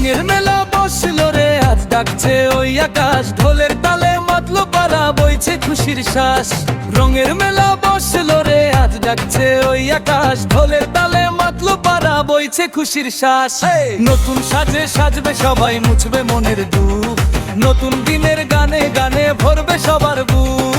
রঙের মেলা বসলো রে আজ ডাকছে ওই আকাশ, ঢোলের তালে মাতলো পারা বইছে খুশির শ্বাস। রঙের মেলা বসলো রে আজ ডাকছে ওই আকাশ, ঢোলের তালে মাতলো পারা বইছে খুশির শ্বাস। নতুন সাজে সাজবে সবাই, মুছবে মনের দুঃখ, নতুন দিনের গানে গানে ভরবে সবার বুক।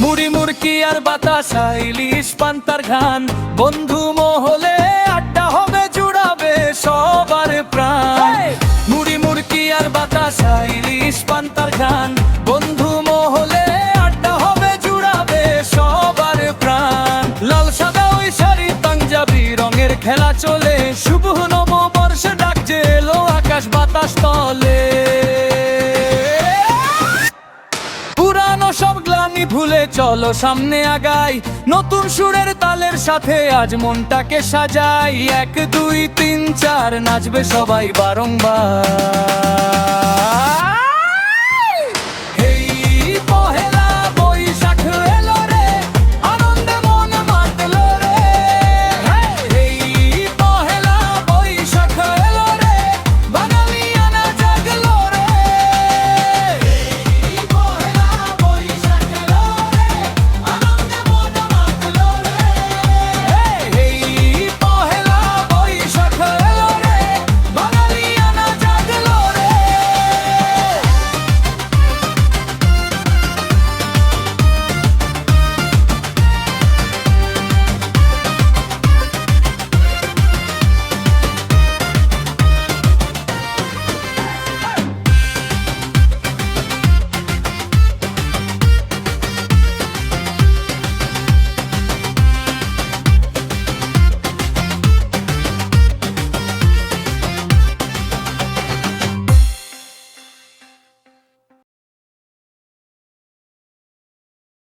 মুড়ি মুড়কি আর বাতাসা, ইলিশ পান্তার ঘ্রাণ, বন্ধু মহলে আড্ডা হবে জুড়াবে সবার প্রাণ। মুড়ি মুড়কি আর বাতাসা, ইলিশ পান্তার ঘ্রাণ, বন্ধু মহলে আড্ডা হবে জুড়াবে সবার প্রাণ। লাল সাদা ওই শাড়ি পাঞ্জাবি রঙের খেলা চলে, শুভ নববর্ষ ডাকছে এলো আকাশ বাতাস তলে। পুরানো সব গ্লানি ভুলে চলো সামনে আগাই, নতুন সুরের তালের সাথে আজ মনটাকে সাজাই। 1 2 3 4 নাচবে সবাই বারংবার।